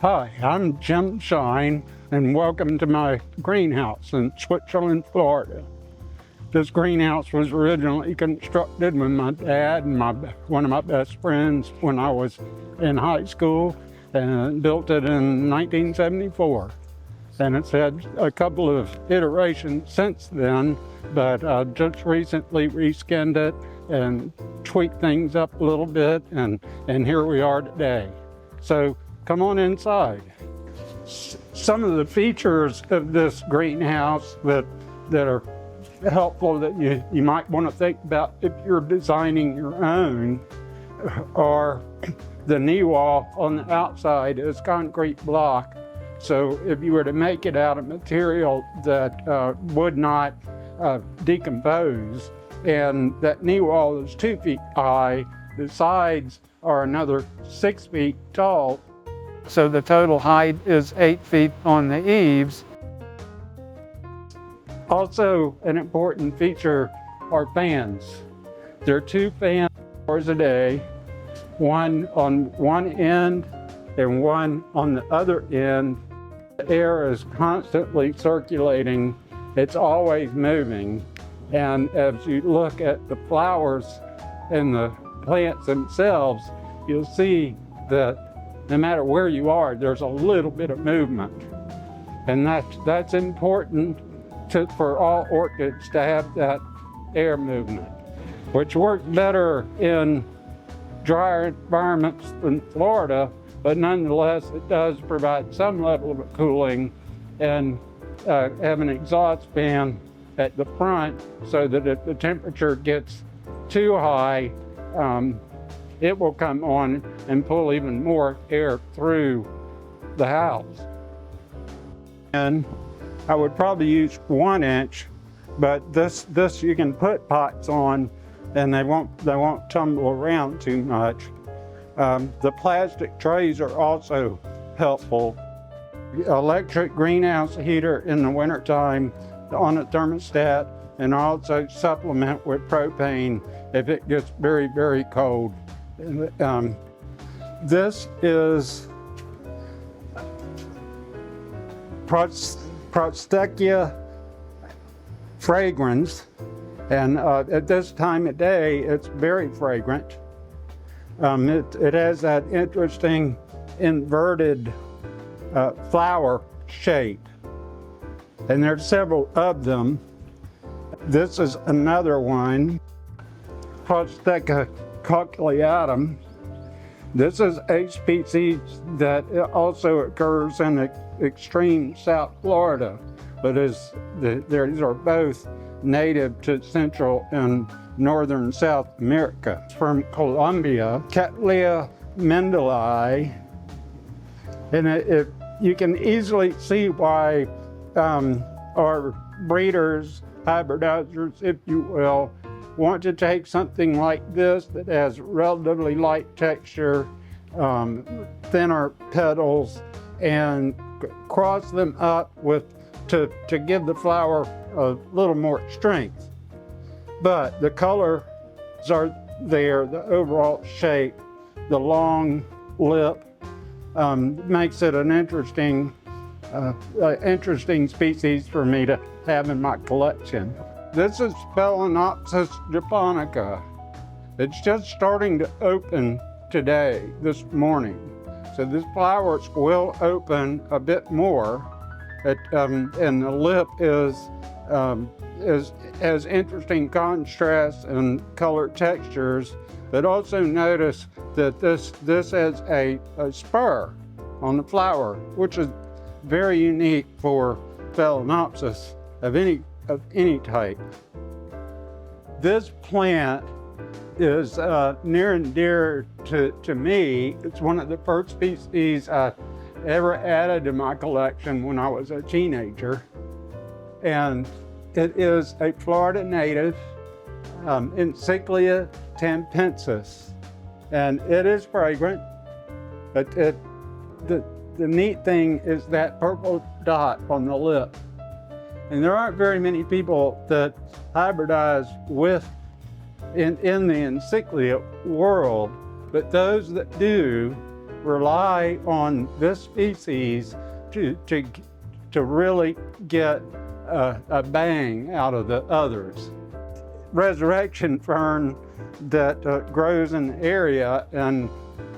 Hi, I'm Jim Shine, and welcome to my greenhouse in Switzerland, Florida. This greenhouse was originally constructed with my dad and one of my best friends when I was in high school, and built it in 1974. And it's had a couple of iterations since then, but I just recently reskinned it and tweaked things up a little bit, and here we are today. So come on inside. Some of the features of this greenhouse that are helpful that you might want to think about if you're designing your own are the knee wall on the outside is concrete block. So if you were to make it out of material that would not decompose, and that knee wall is 2 feet high, the sides are another 6 feet tall. So the total height is 8 feet on the eaves. Also, an important feature are fans. There are 2 fan hours a day, one on one end and one on the other end. The air is constantly circulating. It's always moving. And as you look at the flowers and the plants themselves, you'll see that no matter where you are, there's a little bit of movement. And that's important for all orchids to have that air movement, which works better in drier environments than Florida, but nonetheless, it does provide some level of cooling, and have an exhaust fan at the front so that if the temperature gets too high, it will come on and pull even more air through the house. And I would probably use 1 inch, but this you can put pots on and they won't tumble around too much. The plastic trays are also helpful. Electric greenhouse heater in the wintertime on a thermostat, and also supplement with propane if it gets very, very cold. This is Prostecia fragrans, and at this time of day, it's very fragrant. It has that interesting inverted flower shape, and there's several of them. This is another one, Prostecia cochleatum. This is a species that also occurs in extreme South Florida, but these are both native to Central and Northern South America. From Colombia, Cattleya mendeli, and you can easily see why our breeders, hybridizers, if you will, want to take something like this that has relatively light texture, thinner petals, and cross them up to give the flower a little more strength. But the colors are there, the overall shape, the long lip makes it an interesting species for me to have in my collection. This is Phalaenopsis japonica. It's just starting to open today, this morning. So this flowers will open a bit more, and the lip has interesting contrasts and color textures. But also notice that this has a spur on the flower, which is very unique for Phalaenopsis of any type. This plant is near and dear to me. It's one of the first species I ever added to my collection when I was a teenager. And it is a Florida native, Encyclia tampensis. And it is fragrant, but the neat thing is that purple dot on the lip. And there aren't very many people that hybridize in the Encyclia world, but those that do rely on this species to really get a bang out of the others. Resurrection fern that grows in the area, and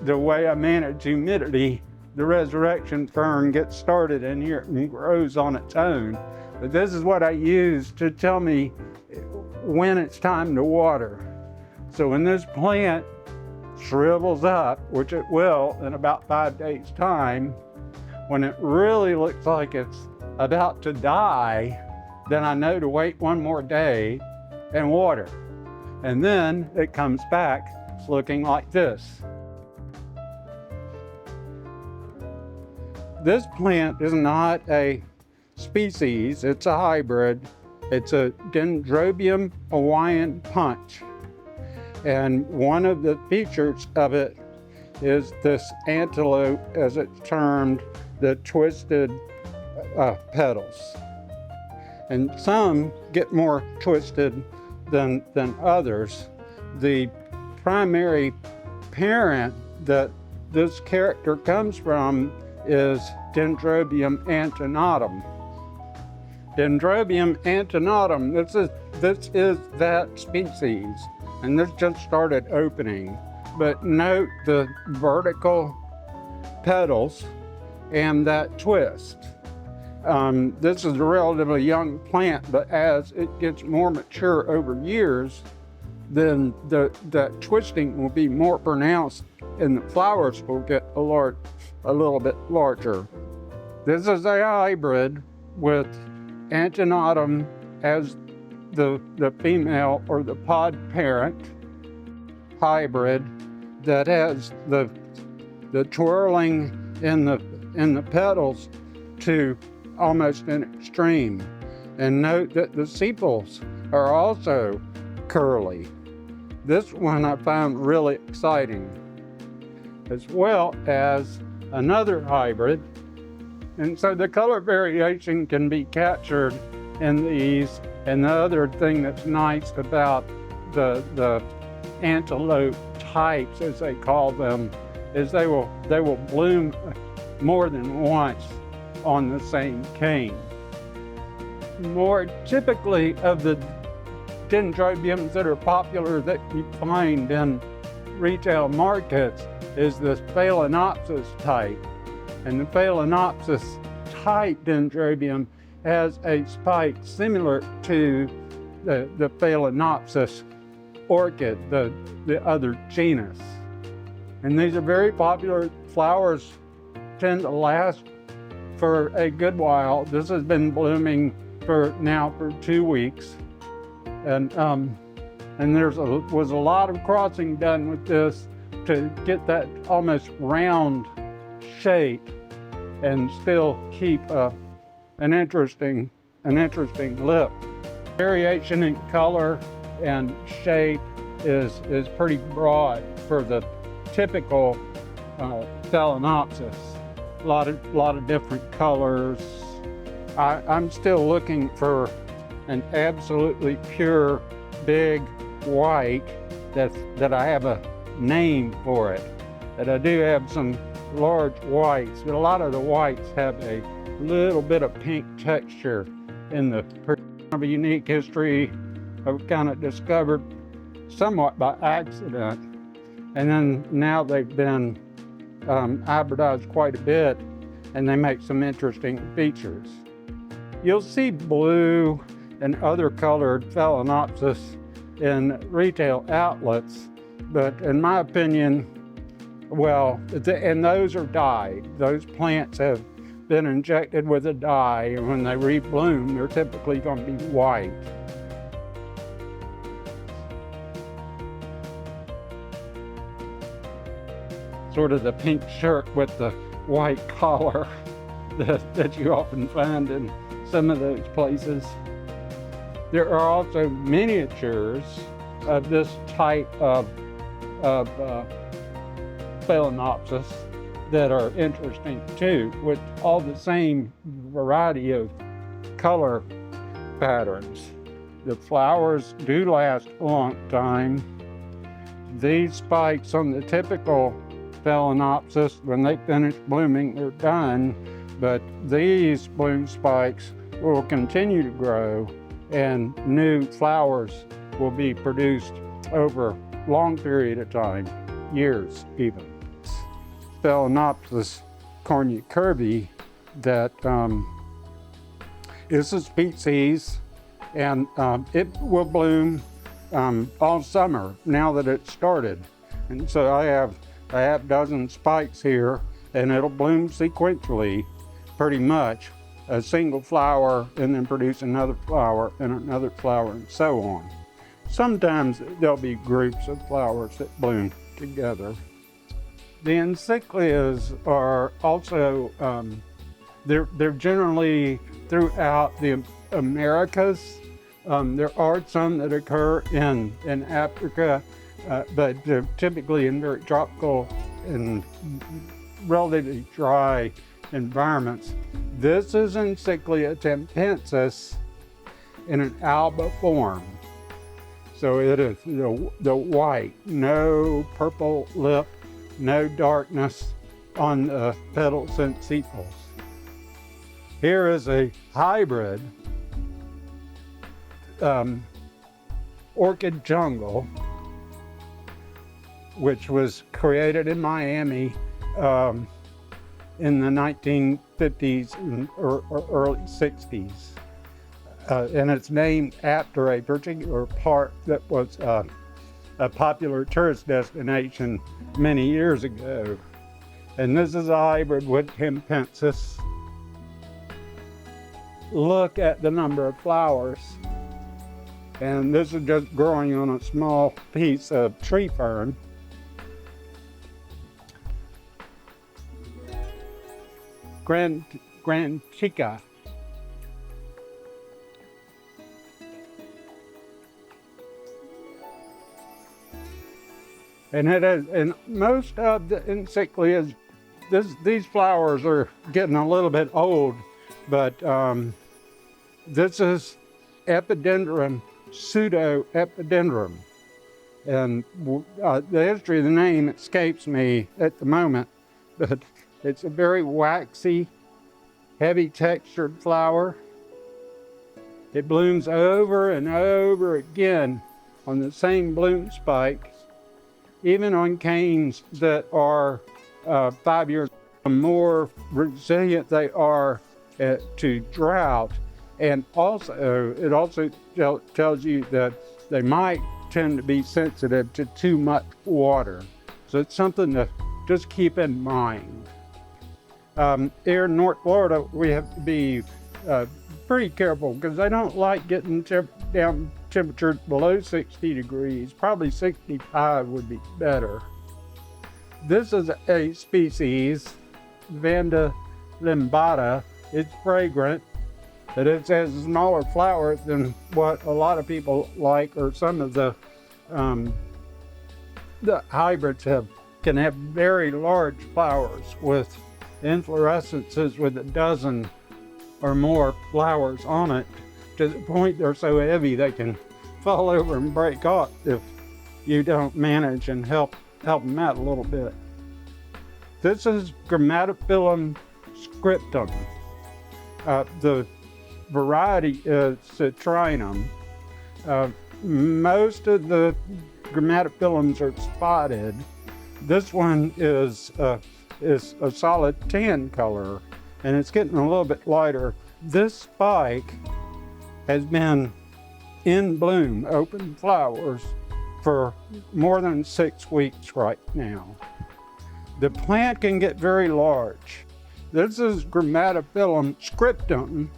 the way I manage humidity, the resurrection fern gets started in here and grows on its own. But this is what I use to tell me when it's time to water. So when this plant shrivels up, which it will in about 5 days' time, when it really looks like it's about to die, then I know to wait 1 more day and water. And then it comes back looking like this. This plant is not a species, it's a hybrid. It's a Dendrobium Hawaiian punch. And one of the features of it is this antelope, as it's termed, the twisted petals. And some get more twisted than others. The primary parent that this character comes from is Dendrobium antenatum. Dendrobium antenatum, this is that species, and this just started opening. But note the vertical petals and that twist. This is a relatively young plant, but as it gets more mature over years, then that twisting will be more pronounced and the flowers will get a little bit larger. This is a hybrid with antenatum as the female or the pod parent hybrid that has the twirling in the petals to almost an extreme. And note that the sepals are also curly. This one I found really exciting, as well as another hybrid. And so the color variation can be captured in these. And the other thing that's nice about the antelope types, as they call them, is they will bloom more than once on the same cane. More typically of the dendrobiums that are popular that you find in retail markets is the Phalaenopsis type. And the Phalaenopsis type dendrobium has a spike similar to the Phalaenopsis orchid, the other genus. And these are very popular. Flowers tend to last for a good while. This has been blooming for 2 weeks. And there was a lot of crossing done with this to get that almost round shape and still keep an interesting lip. Variation in color and shape is pretty broad for the typical Phalaenopsis. A lot of different colors. I'm still looking for an absolutely pure big white that I have a name for it. And I do have some large whites, but a lot of the whites have a little bit of pink texture in the of a unique history I've kind of discovered somewhat by accident. And then now they've been hybridized quite a bit, and they make some interesting features. You'll see blue and other colored Phalaenopsis in retail outlets, but in my opinion, well, and those are dyed. Those plants have been injected with a dye, and when they rebloom, they're typically going to be white. Sort of the pink shirt with the white collar that you often find in some of those places. There are also miniatures of this type of Phalaenopsis that are interesting too, with all the same variety of color patterns. The flowers do last a long time. These spikes on the typical Phalaenopsis, when they finish blooming, they're done. But these bloom spikes will continue to grow, and new flowers will be produced over a long period of time, years even. Phalaenopsis cornucurvi that is a species, and it will bloom all summer now that it's started. And so I have dozen spikes here, and it'll bloom sequentially, pretty much a single flower, and then produce another flower and another flower, and so on. Sometimes there'll be groups of flowers that bloom together. The encyclias are also, they're generally throughout the Americas. There are some that occur in Africa, but they're typically in very tropical and relatively dry environments. This is Encyclia tempensis in an alba form. So it is the white, no purple lip, no darkness on the petals and sepals. Here is a hybrid orchid jungle, which was created in Miami in the 1950s or early 60s. And it's named after a particular park that was a popular tourist destination many years ago. And this is a hybrid with tempensis. Look at the number of flowers. And this is just growing on a small piece of tree fern. Grand Chica. And it is, and most of the encyclias, these flowers are getting a little bit old, but this is epidendrum, pseudo-epidendrum. And the history of the name escapes me at the moment, but it's a very waxy, heavy textured flower. It blooms over and over again on the same bloom spike, even on canes that are 5 years. The more resilient they are to drought, and also it also tells you that they might tend to be sensitive to too much water. So it's something to just keep in mind. Here in North Florida, we have to be pretty careful because they don't like getting down temperatures below 60 degrees. Probably 65 would be better. This is a species, Vanda limbata. It's fragrant, but it has a smaller flower than what a lot of people like, or some of the hybrids can have very large flowers with inflorescences with a dozen or more flowers on it, to the point they're so heavy they can fall over and break off if you don't manage and help them out a little bit. This is Grammatophyllum scriptum. The variety is citrinum. Most of the Grammatophyllums are spotted. This one is a solid tan color, and it's getting a little bit lighter. This spike has been in bloom, open flowers, for more than 6 weeks right now. The plant can get very large. This is Grammatophyllum scriptum,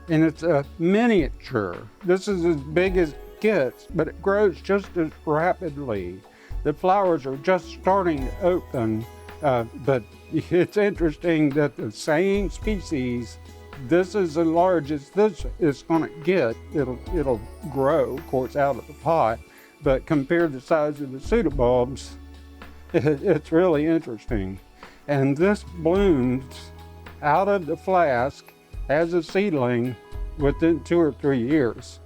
and it's a miniature. This is as big as it gets, but it grows just as rapidly. The flowers are just starting to open, but it's interesting that the same species, this is the largest this is going to get. It'll grow, of course, out of the pot, but compared to the size of the pseudobulbs, it's really interesting. And this blooms out of the flask as a seedling within 2 or 3 years.